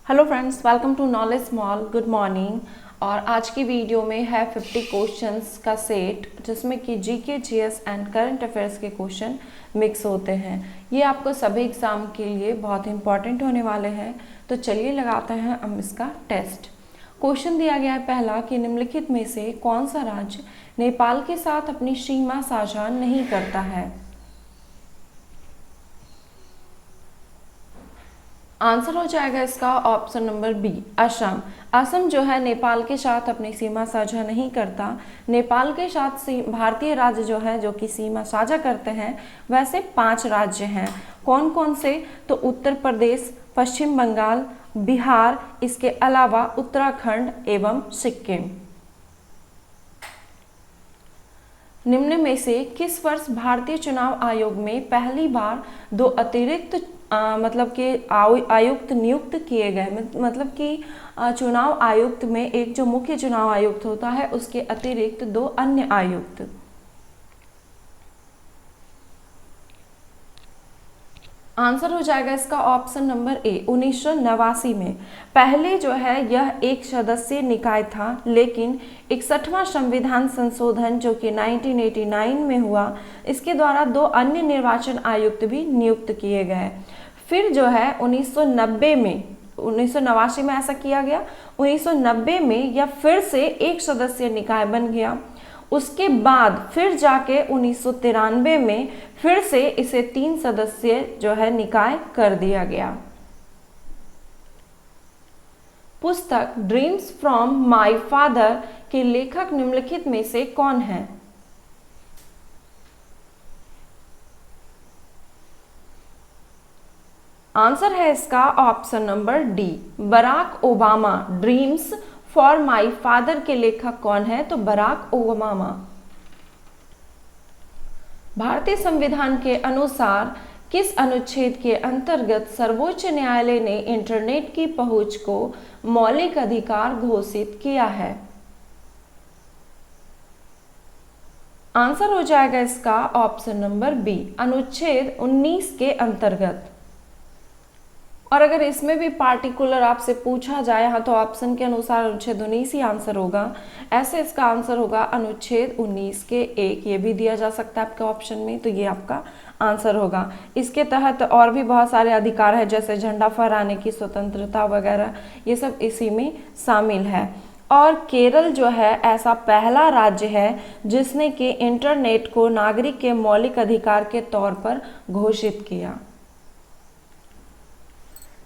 Hello friends, welcome to knowledge small. Good morning. और आज की वीडियो में है 50 क्वेश्चंस का सेट, जिसमें कि GK, GS and current affairs के क्वेश्चन मिक्स होते हैं। ये आपको सभी एग्जाम के लिए बहुत इंपॉर्टेंट होने वाले हैं। तो चलिए लगाते हैं हम इसका टेस्ट। क्वेश्चन दिया गया है पहला कि निम्नलिखित में से कौन सा राज्य नेपाल के साथ अपनी सीमा साझा नहीं करता है। आंसर हो जाएगा इसका option number B, Assam. Assam जो है नेपाल के साथ अपनी सीमा साझा नहीं करता। नेपाल के साथ भारतीय राज्य जो है जो कि सीमा साझा करते हैं, वैसे 5 राज्य हैं। कौन कौन से? तो उत्तर प्रदेश, पश्चिम बंगाल, बिहार, इसके अलावा उत्तराखंड एवं सिक्किम। निम्न में से किस वर्ष भारतीय चुनाव आयोग में पहली बार 2 अतिरिक्त मतलब कि आयुक्त नियुक्त किए गए? मतलब कि चुनाव आयुक्त में एक जो मुख्य चुनाव आयुक्त होता है, उसके अतिरिक्त 2 अन्य आयुक्त। आंसर हो जाएगा इसका ऑप्शन नंबर ए, 1989 में। पहले जो है यह एक सदस्यीय निकाय था, लेकिन 61वां संविधान संशोधन जो कि 1989 में हुआ, इसके द्वारा 2 अन्य निर्वाचन आयुक्त भी नियुक्त किए गए। फिर जो है 1990 में, 1989 में ऐसा किया गया, 1990 में यह फिर से एक सदस्यीय निकाय बन गया। उसके बाद फिर जाके 1993 में फिर से इसे 3 सदस्यीय जो है निकाय कर दिया गया। पुस्तक ड्रीम्स फ्रॉम माय फादर के लेखक निम्नलिखित में से कौन है? आंसर है इसका option number D, Barack Obama. Dreams for my father के लेखक कौन है? तो बराक ओबामा। भारतीय संविधान के अनुसार किस अनुच्छेद के अंतर्गत सर्वोच्च न्यायालय ने इंटरनेट की पहुंच को मौलिक अधिकार घोषित किया है? आंसर हो जाएगा इसका ऑप्शन नंबर बी, अनुच्छेद 19 के अंतर्गत। और अगर इसमें भी पार्टिकुलर आपसे पूछा जाए, हाँ, तो ऑप्शन के अनुसार अनुच्छेद 19 ही आंसर होगा। ऐसे इसका आंसर होगा अनुच्छेद 19 के 1। ये भी दिया जा सकता है आपके ऑप्शन में, तो ये आपका आंसर होगा। इसके तहत और भी बहुत सारे अधिकार है, जैसे झंडा फहराने की स्वतंत्रता वगैरह, ये सब इसी में शामिल है। और केरल जो है ऐसा पहला राज्य है जिसने कि इंटरनेट को नागरिक के मौलिक अधिकार के तौर पर घोषित किया।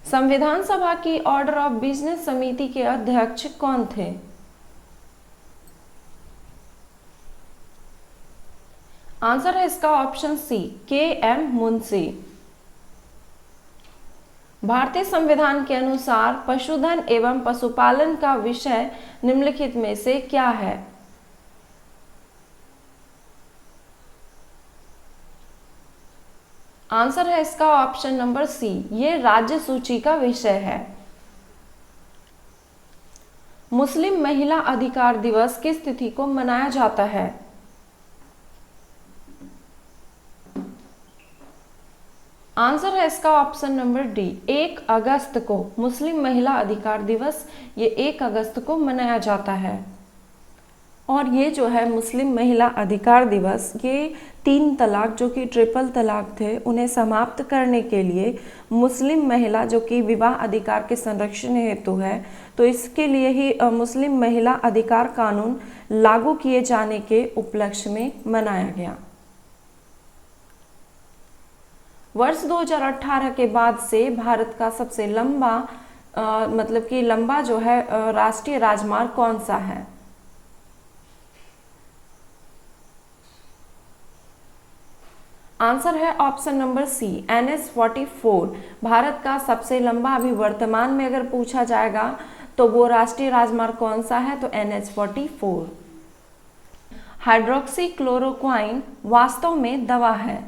संविधान सभा की ऑर्डर ऑफ बिजनेस समिति के अध्यक्ष कौन थे? आंसर है इसका ऑप्शन सी, के एम मुंशी। भारतीय संविधान के अनुसार पशुधन एवं पशुपालन का विषय निम्नलिखित में से क्या है? आंसर है इसका ऑप्शन नंबर सी, ये राज्य सूची का विषय है। मुस्लिम महिला अधिकार दिवस किस तिथि को मनाया जाता है? आंसर है इसका ऑप्शन नंबर डी, 1 अगस्त को। मुस्लिम महिला अधिकार दिवस ये 1 अगस्त को मनाया जाता है। और ये जो है मुस्लिम महिला अधिकार दिवस, ये 3 तलाक जो कि ट्रिपल तलाक थे, उन्हें समाप्त करने के लिए मुस्लिम महिला जो कि विवाह अधिकार के संरक्षण हेतु है, तो इसके लिए ही मुस्लिम महिला अधिकार कानून लागू किए जाने के उपलक्ष्य में मनाया गया। वर्ष 2018 के बाद से भारत का सबसे लंबा मतलब कि लंबा जो है राष्ट्रीय राजमार्ग कौन सा है? आंसर है ऑप्शन नंबर सी, NH-44। भारत का सबसे लंबा, अभी वर्तमान में अगर पूछा जाएगा तो वो राष्ट्रीय राजमार्ग कौन सा है? तो NH-44। हाइड्रोक्सी क्लोरोक्वाइन वास्तव में दवा है?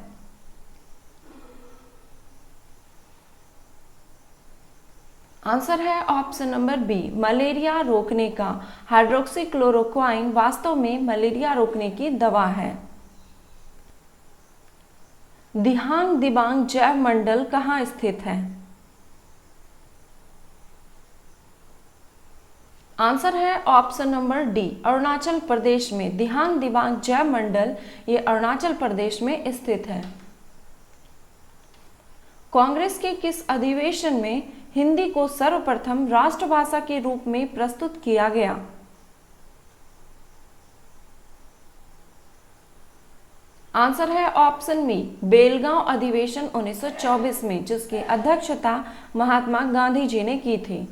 आंसर है ऑप्शन नंबर बी, मलेरिया रोकने का। हाइड्रोक्सी क्लोरोक्वाइन वास्तव में मलेरिया रोकने की दवा है। दिहांग दिबांग जैव मंडल कहाँ स्थित है? आंसर है option number D, Arunachal Pradesh में। दिहांग दिबांग जैव मंडल ये अरुणाचल प्रदेश में स्थित है। कांग्रेस के किस अधिवेशन में हिंदी को सर्वप्रथम राष्ट्रभाषा के रूप में प्रस्तुत किया गया? आंसर है ऑप्शन बी, बेलगांव अधिवेशन 1924 में, जिसकी अध्यक्षता महात्मा गांधी जी ने की थी।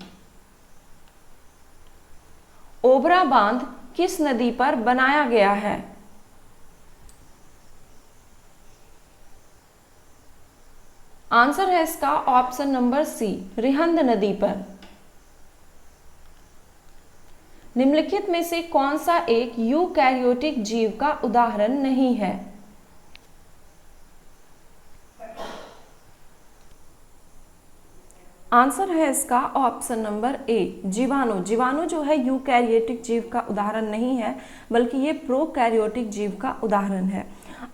ओबरा बांध किस नदी पर बनाया गया है? आंसर है इसका ऑप्शन नंबर सी, रिहंद नदी पर। निम्नलिखित में से कौन सा एक यूकैरियोटिक जीव का उदाहरण नहीं है? आंसर है इसका ऑप्शन नंबर ए, जीवाणु। जीवाणु जो है यूकैरियोटिक जीव का उदाहरण नहीं है, बल्कि ये प्रोकैरियोटिक जीव का उदाहरण है।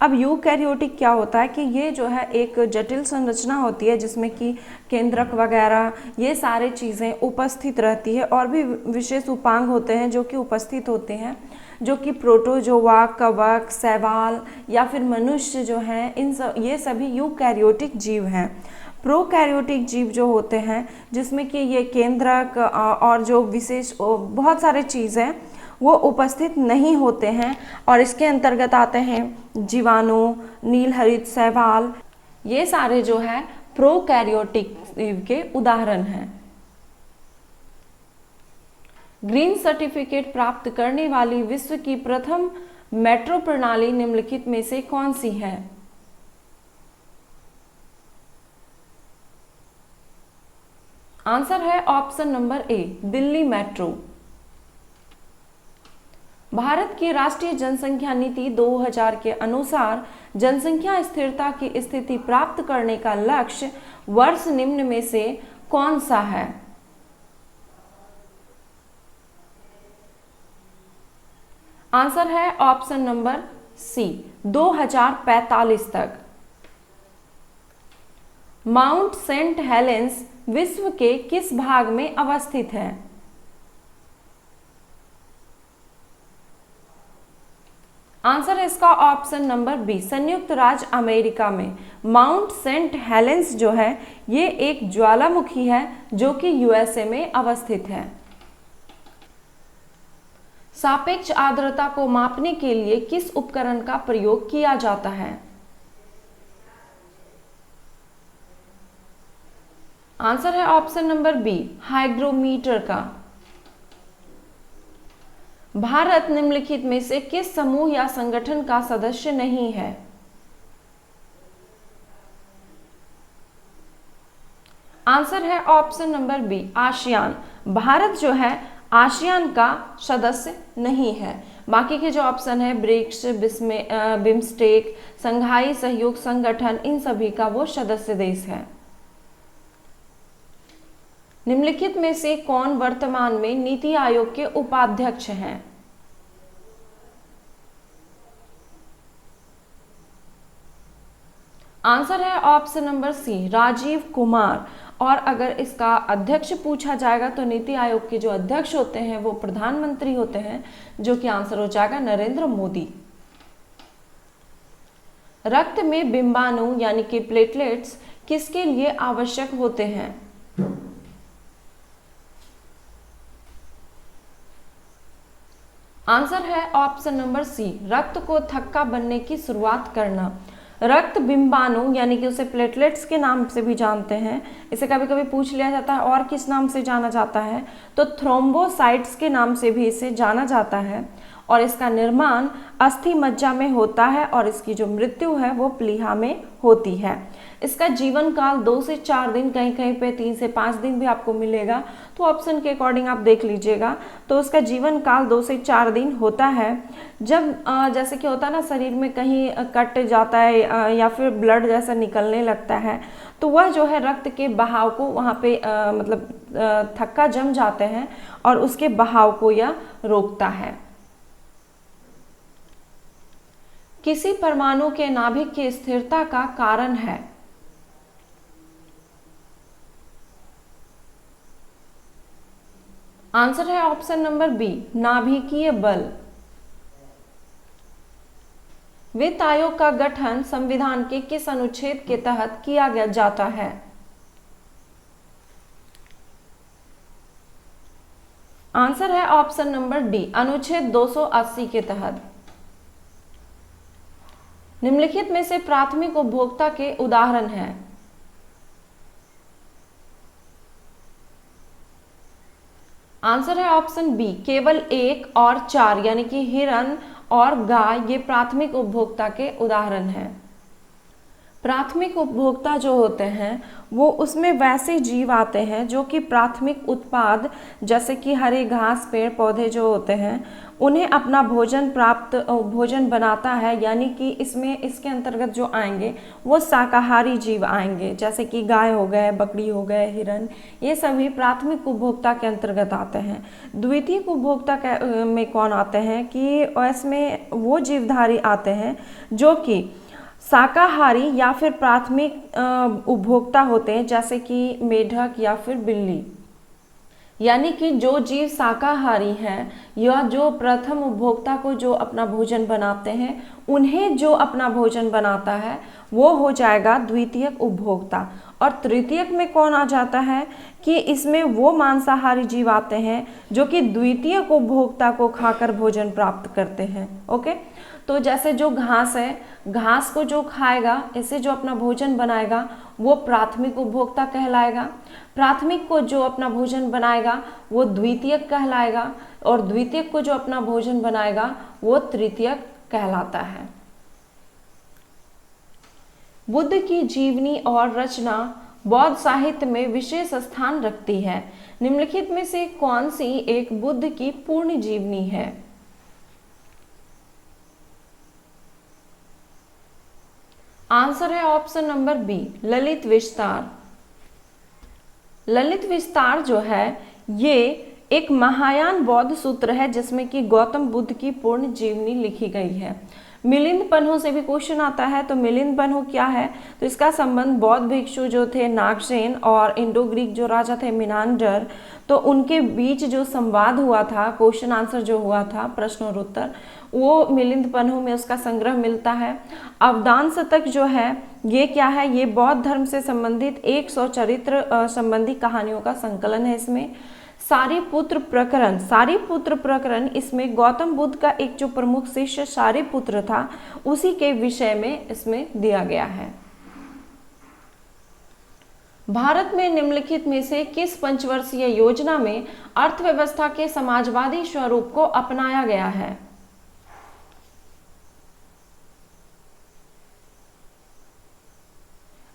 अब यूकैरियोटिक क्या होता है कि ये जो है एक जटिल संरचना होती है जिसमें कि केंद्रक वगैरह ये सारे चीज़ें उपस्थित रहती है, और भी विशेष उपांग होते हैं जो कि उपस्थित होते हैं, जो कि प्रोटोजोआ, कवक, शैवाल या फिर मनुष्य जो हैं, ये सभी यूकैरियोटिक जीव हैं। प्रोकैरियोटिक जीव जो होते हैं जिसमें कि ये केंद्रक और जो विशेष बहुत सारे चीज़ें वो उपस्थित नहीं होते हैं, और इसके अंतर्गत आते हैं जीवाणु, नीलहरित शैवाल, ये सारे जो है प्रोकैरियोटिक जीव के उदाहरण हैं। ग्रीन सर्टिफिकेट प्राप्त करने वाली विश्व की प्रथम मेट्रो प्रणाली निम्नलिखित में से कौन सी है? आंसर है option number A, Delhi metro. Bharat की राष्ट्रीय जनसंख्या नीति 2000 के अनुसार जनसंख्या स्थिरता की स्थिति प्राप्त करने का लक्ष्य वर्ष निम्न में से कौन सा है? आंसर है ऑप्शन नंबर सी, 2045 तक। माउंट सेंट हेलेंस विश्व के किस भाग में अवस्थित है? आंसर है इसका ऑप्शन नंबर बी, संयुक्त राज्य अमेरिका में। माउंट सेंट हेलेंस जो है ये एक ज्वालामुखी है जो कि यूएसए में अवस्थित है। सापेक्ष आर्द्रता को मापने के लिए किस उपकरण का प्रयोग किया जाता है? आंसर है ऑप्शन नंबर बी, हाइग्रोमीटर का। भारत निम्नलिखित में से किस समूह या संगठन का सदस्य नहीं है? आंसर है option number B, ASEAN. Bharat जो है आसियान का सदस्य नहीं है। बाकी के जो ऑप्शन है ब्रिक्स, बिम्स्टेक, संघाई सहयोग संगठन, इन सभी का वो सदस्य देश है। निम्नलिखित में से कौन वर्तमान में नीति आयोग के उपाध्यक्ष हैं? आंसर है option number C, Rajiv Kumar. और अगर इसका अध्यक्ष पूछा जाएगा तो नीति आयोग के जो अध्यक्ष होते हैं वो प्रधानमंत्री होते हैं, जो कि आंसर हो जाएगा नरेंद्र मोदी। रक्त में बिंबाणु यानी कि प्लेटलेट्स किसके लिए आवश्यक होते हैं? आंसर है ऑप्शन नंबर सी, रक्त को थक्का बनने की शुरुआत करना। रक्त बिंबाणु यानी कि उसे प्लेटलेट्स के नाम से भी जानते हैं, इसे कभी कभी पूछ लिया जाता है और किस नाम से जाना जाता है, तो थ्रोम्बोसाइट्स के नाम से भी इसे जाना जाता है। और इसका निर्माण अस्थि मज्जा में होता है और इसकी जो मृत्यु है वो प्लीहा में होती है। इसका जीवन काल 2 से 4 दिन, कहीं कहीं पे 3 से 5 दिन भी आपको मिलेगा, तो ऑप्शन के अकॉर्डिंग आप देख लीजिएगा। तो उसका जीवन काल 2 से 4 दिन होता है। जब जैसे कि होता है ना, शरीर में कहीं कट जाता है या फिर ब्लड जैसा निकलने लगता है, तो वह जो है रक्त के बहाव को वहाँ पे थक्का जम जाते हैं और उसके बहाव को यह रोकता है। किसी परमाणु के नाभिक की स्थिरता का कारण है? आंसर है ऑप्शन नंबर बी, नाभिकीय बल। वित्त आयोग का गठन संविधान के किस अनुच्छेद के तहत किया गया जाता है? आंसर है ऑप्शन नंबर डी, अनुच्छेद 280 के तहत। निम्नलिखित में से प्राथमिक उपभोक्ता के उदाहरण हैं। आंसर है ऑप्शन बी, केवल 1 और 4 यानी कि हिरण और गाय, ये प्राथमिक उपभोक्ता के उदाहरण हैं। प्राथमिक उपभोक्ता जो होते हैं वो उसमें वैसे जीव आते हैं जो कि प्राथमिक उत्पाद जैसे कि हरे घास, पेड़ पौधे जो होते हैं उन्हें अपना भोजन बनाता है, यानी कि इसके अंतर्गत जो आएंगे वो शाकाहारी जीव आएंगे, जैसे कि गाय हो गए, बकरी हो गए, हिरन, ये सभी प्राथमिक उपभोक्ता के अंतर्गत आते हैं। द्वितीयक उपभोक्ता में कौन आते हैं कि इसमें वो जीवधारी आते हैं जो कि शाकाहारी या फिर प्राथमिक उपभोक्ता होते हैं, जैसे कि मेढक या फिर बिल्ली। यानी कि जो जीव शाकाहारी हैं या जो प्रथम उपभोक्ता को जो अपना भोजन बनाते हैं, उन्हें जो अपना भोजन बनाता है वो हो जाएगा द्वितीयक उपभोक्ता। और तृतीयक में कौन आ जाता है कि इसमें वो मांसाहारी जीव आते हैं जो कि द्वितीयक उपभोक्ता को खाकर भोजन प्राप्त करते हैं। ओके, तो जैसे जो घास है, घास को जो खाएगा, इससे जो अपना भोजन बनाएगा वो प्राथमिक उपभोक्ता कहलाएगा। प्राथमिक को जो अपना भोजन बनाएगा वो द्वितीयक कहलाएगा, और द्वितीयक को जो अपना भोजन बनाएगा वो तृतीयक कहलाता है। बुद्ध की जीवनी और रचना बौद्ध साहित्य में विशेष स्थान रखती है। निम्नलिखित में से कौन सी एक बुद्ध की पूर्ण जीवनी है? आंसर है ऑप्शन नंबर बी, ललित विस्तार। ललित विस्तार जो है ये एक महायान बौद्ध सूत्र है जिसमें कि गौतम बुद्ध की पूर्ण जीवनी लिखी गई है। मिलिंद पन्हो से भी क्वेश्चन आता है, तो मिलिंद पन्हो क्या है? तो इसका संबंध बौद्ध भिक्षु जो थे नागसेन और इंडो ग्रीक जो राजा थे मिनांडर, तो उनके बीच जो संवाद हुआ था, क्वेश्चन आंसर जो हुआ था, प्रश्न और उत्तर, वो मिलिंद पन्हो में उसका संग्रह मिलता है। अवदान शतक जो है ये क्या है? ये बौद्ध धर्म से संबंधित 100 चरित्र संबंधी कहानियों का संकलन है। इसमें सारिपुत्र प्रकरण इसमें गौतम बुद्ध का एक जो प्रमुख शिष्य सारिपुत्र था उसी के विषय में इसमें दिया गया है। भारत में निम्नलिखित में से किस पंचवर्षीय योजना में अर्थव्यवस्था के समाजवादी स्वरूप को अपनाया गया है?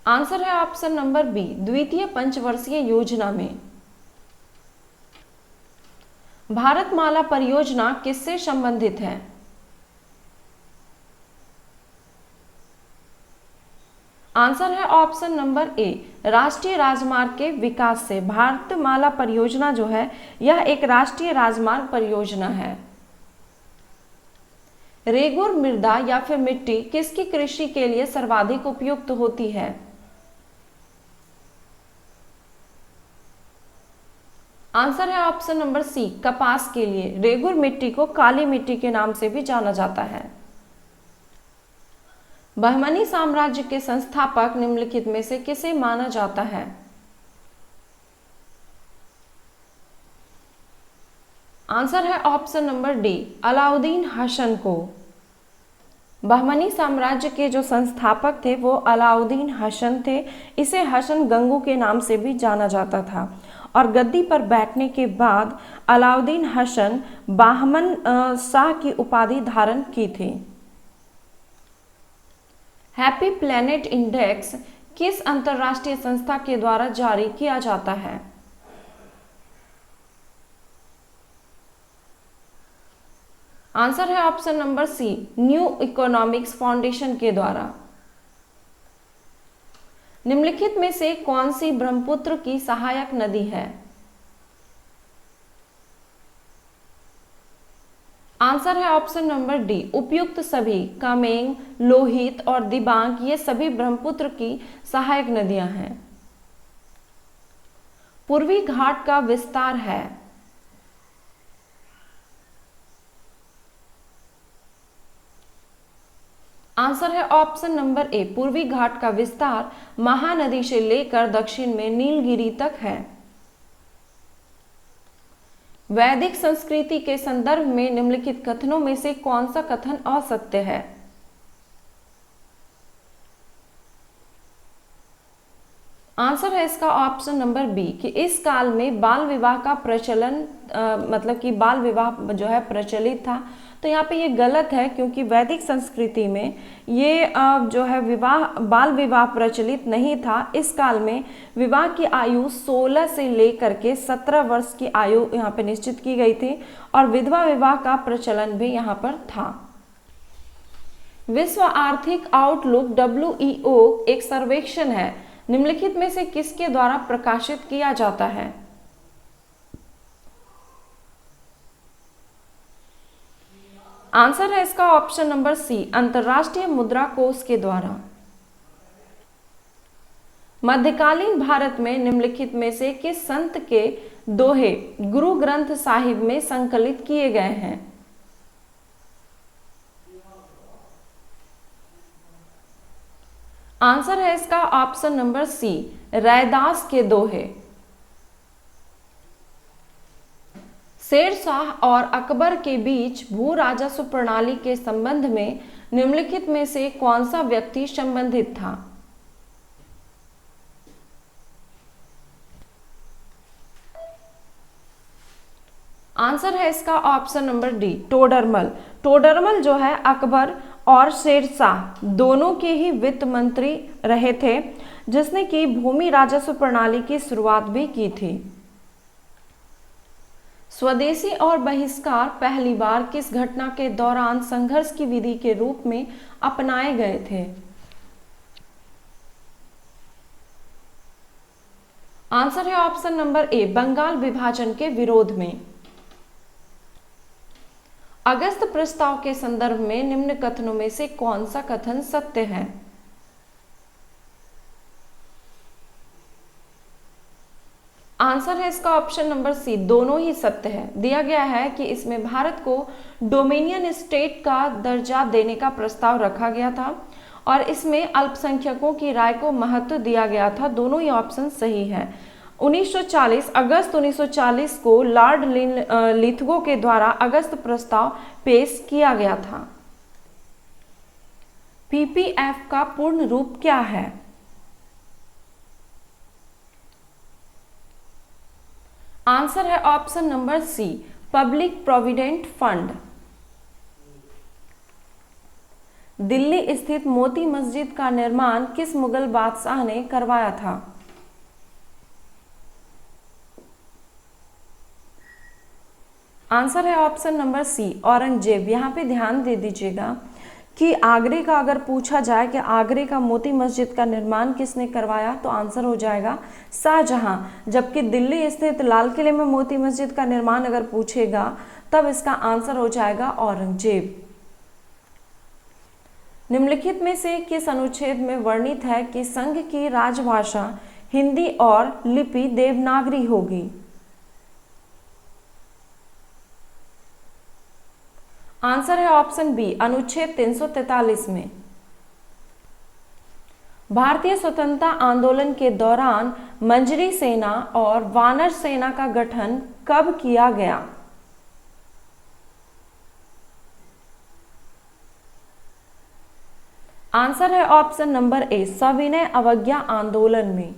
आंसर है ऑप्शन नंबर बी, द्वितीय पंचवर्षीय योजना में। भारतमाला परियोजना किससे संबंधित है? आंसर है ऑप्शन नंबर ए, राष्ट्रीय राजमार्ग के विकास से। भारतमाला परियोजना जो है यह एक राष्ट्रीय राजमार्ग परियोजना है। रेगुर मृदा या फिर मिट्टी किसकी कृषि के लिए सर्वाधिक उपयुक्त होती है? आंसर है ऑप्शन नंबर सी, कपास के लिए। रेगुर मिट्टी को काली मिट्टी के नाम से भी जाना जाता है। बहमनी साम्राज्य के संस्थापक निम्नलिखित में से किसे माना जाता है? आंसर है option number D, Alauddin Hasan को। बहमनी साम्राज्य के जो संस्थापक थे वो अलाउद्दीन हसन थे। इसे हसन गंगू के नाम से भी जाना जाता था। और गद्दी पर बैठने के बाद अलाउद्दीन हसन बाहमन शाह की उपाधि धारण की थी। हैप्पी प्लैनेट इंडेक्स किस अंतरराष्ट्रीय संस्था के द्वारा जारी किया जाता है? आंसर है option number C, new economics foundation के द्वारा। निम्नलिखित में से कौन सी ब्रह्मपुत्र की सहायक नदी है? आंसर है ऑप्शन नंबर डी, उपयुक्त सभी। कामेंग, लोहित और दिबांग ये सभी ब्रह्मपुत्र की सहायक नदियां हैं। पूर्वी घाट का विस्तार है। आंसर है ऑप्शन नंबर ए, पूर्वी घाट का विस्तार महानदी से लेकर दक्षिण में नीलगिरी तक है। वैदिक संस्कृति के संदर्भ में निम्नलिखित कथनों में से कौन सा कथन असत्य है? आंसर है इसका ऑप्शन नंबर बी कि इस काल में बाल विवाह का प्रचलन मतलब कि बाल विवाह जो है प्रचलित था। तो यहाँ पे ये गलत है, क्योंकि वैदिक संस्कृति में ये जो है बाल विवाह प्रचलित नहीं था। इस काल में विवाह की आयु 16 से लेकर के 17 वर्ष की आयु यहाँ पे निश्चित की गई थी और विधवा विवाह का प्रचलन भी यहाँ पर था। विश्व आर्थिक आउटलुक WEO एक सर्वेक्षण है, निम्नलिखित में से किसके द्वारा प्रकाशित किया जाता है? आंसर है इसका ऑप्शन नंबर सी, अंतर्राष्ट्रीय मुद्रा कोष के द्वारा। मध्यकालीन भारत में निम्नलिखित में से किस संत के दोहे गुरु ग्रंथ साहिब में संकलित किए गए हैं? आंसर है इसका ऑप्शन नंबर सी, रैदास के दोहे। शेर शाह और अकबर के बीच भू राजस्व प्रणाली के संबंध में निम्नलिखित में से कौन सा व्यक्ति संबंधित था? आंसर है इसका option number D, Todarmal. Todarmal जो है अकबर और शेरशाह दोनों के ही वित्त मंत्री रहे थे, जिसने कि भूमि राजस्व प्रणाली की शुरुआत भी की थी। स्वदेशी और बहिष्कार पहली बार किस घटना के दौरान संघर्ष की विधि के रूप में अपनाए गए थे? आंसर है ऑप्शन नंबर ए, बंगाल विभाजन के विरोध में। अगस्त प्रस्ताव के संदर्भ में निम्न कथनों में से कौन सा कथन सत्य है? आंसर है इसका ऑप्शन नंबर सी, दोनों ही सत्य है। दिया गया है कि इसमें भारत को डोमिनियन स्टेट का दर्जा देने का प्रस्ताव रखा गया था और इसमें अल्पसंख्यकों की राय को महत्व दिया गया था। दोनों ही ऑप्शन सही है। 1940 अगस्त 1940 को लॉर्ड लिथगो के द्वारा अगस्त प्रस्ताव पेश किया गया था। PPF का पूर्ण रूप क्या है? आंसर है option number C, public provident fund. Delhi स्थित मोती मस्जिद का निर्माण किस मुगल बादशाह ने करवाया था? आंसर है ऑप्शन नंबर सी, औरंगजेब। यहाँ पे ध्यान दे दीजिएगा कि आगरे का अगर पूछा जाए कि आगरे का मोती मस्जिद का निर्माण किसने करवाया, तो आंसर हो जाएगा शाहजहां। जबकि दिल्ली स्थित लाल किले में मोती मस्जिद का निर्माण अगर पूछेगा तब इसका आंसर हो जाएगा औरंगजेब। निम्नलिखित में से किस अनुच्छेद में वर्णित है कि संघ की राजभाषा हिंदी और लिपि देवनागरी होगी? आंसर है ऑप्शन बी, अनुच्छेद 343 में। भारतीय स्वतंत्रता आंदोलन के दौरान मंजरी सेना और वानर सेना का गठन कब किया गया? आंसर है ऑप्शन नंबर ए, सविनय अवज्ञा आंदोलन में।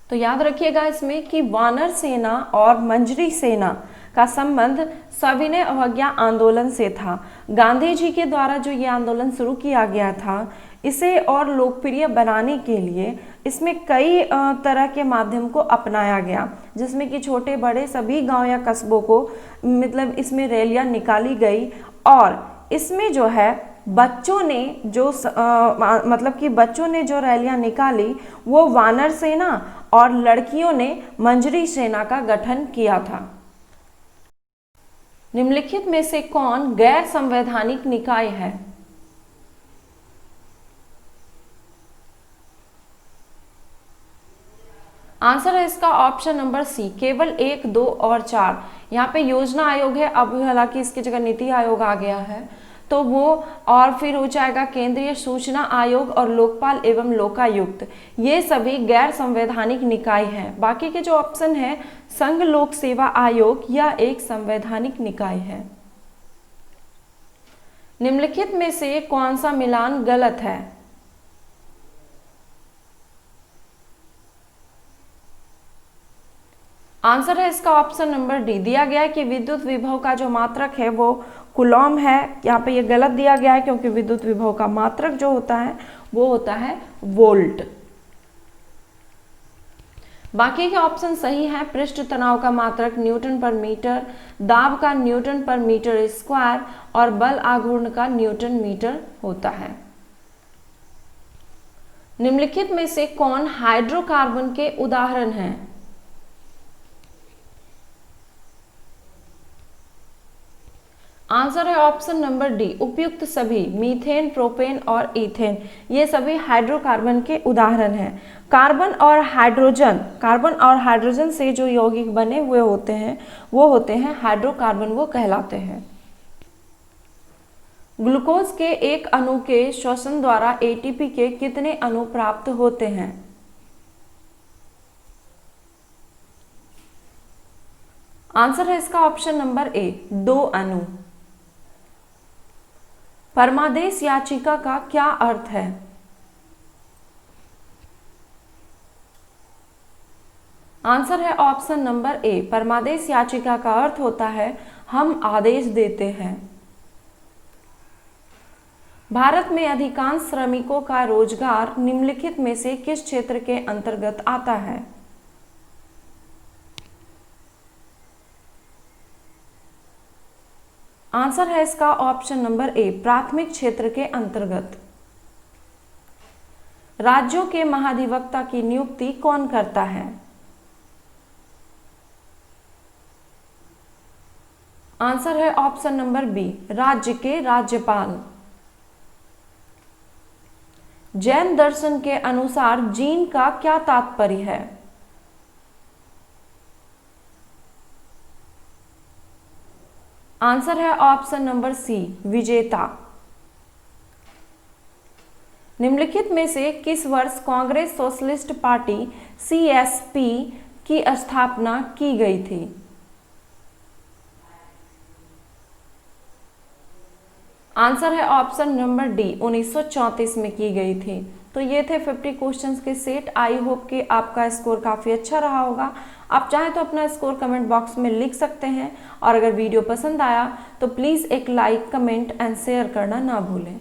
तो याद रखिएगा इसमें कि वानर सेना और मंजरी सेना का संबंध सविनय अवज्ञा आंदोलन से था। गांधी जी के द्वारा जो ये आंदोलन शुरू किया गया था, इसे और लोकप्रिय बनाने के लिए इसमें कई तरह के माध्यम को अपनाया गया, जिसमें कि छोटे बड़े सभी गांव या कस्बों को मतलब इसमें रैलियां निकाली गई और इसमें जो है बच्चों ने जो मतलब कि बच्चों ने जो रैलियां निकाली वो वानर सेना और लड़कियों ने मंजरी सेना का गठन किया था। निम्नलिखित में से कौन गैर संवैधानिक निकाय है? आंसर है इसका ऑप्शन नंबर सी, केवल 1, 2 और 4। यहाँ पे योजना आयोग है, अब हालांकि इसकी जगह नीति आयोग आ गया है। तो वो, और फिर हो जाएगा केंद्रीय सूचना आयोग और लोकपाल एवं लोकायुक्त, ये सभी गैर संवैधानिक निकाय हैं। बाकी के जो ऑप्शन है, संघ लोक सेवा आयोग, यह एक संवैधानिक निकाय है। निम्नलिखित में से कौन सा मिलान गलत है? आंसर है इसका ऑप्शन नंबर डी। दिया गया है कि विद्युत विभव का जो मात्रक है वो कूलॉम है। यहाँ पे ये गलत दिया गया है क्योंकि विद्युत विभव का मात्रक जो होता है वो होता है वोल्ट। बाकी के ऑप्शन सही है। पृष्ठ तनाव का मात्रक न्यूटन पर मीटर, दाब का न्यूटन पर मीटर स्क्वायर और बल आघूर्ण का न्यूटन मीटर होता है। निम्नलिखित में से कौन हाइड्रोकार्बन के उदाहरण हैं? आंसर है ऑप्शन नंबर डी, उपयुक्त सभी। मीथेन, प्रोपेन और ईथेन, ये सभी हाइड्रोकार्बन के उदाहरण हैं। कार्बन और हाइड्रोजन से जो यौगिक बने हुए होते हैं वो होते हैं हाइड्रोकार्बन, वो कहलाते हैं। ग्लूकोज के एक अणु के श्वसन द्वारा एटीपी के कितने अणु प्राप्त होते हैं? आंसर है इसका ऑप्शन नंबर ए, 2 अणु। परमादेश याचिका का क्या अर्थ है? आंसर है ऑप्शन नंबर ए, परमादेश याचिका का अर्थ होता है हम आदेश देते हैं। भारत में अधिकांश श्रमिकों का रोजगार निम्नलिखित में से किस क्षेत्र के अंतर्गत आता है? आंसर है इसका ऑप्शन नंबर ए, प्राथमिक क्षेत्र के अंतर्गत। राज्यों के महाधिवक्ता की नियुक्ति कौन करता है? आंसर है ऑप्शन नंबर बी, राज्य के राज्यपाल। जैन दर्शन के अनुसार जीन का क्या तात्पर्य है? आंसर है ऑप्शन नंबर सी, विजेता। निम्नलिखित में से किस वर्ष कांग्रेस सोशलिस्ट पार्टी सीएसपी की स्थापना की गई थी? आंसर है ऑप्शन नंबर डी, 1934 में की गई थी। तो ये थे 50 क्वेश्चंस के सेट। आई होप कि आपका स्कोर काफ़ी अच्छा रहा होगा। आप चाहें तो अपना स्कोर कमेंट बॉक्स में लिख सकते हैं और अगर वीडियो पसंद आया तो प्लीज़ एक लाइक, कमेंट एंड शेयर करना ना भूलें।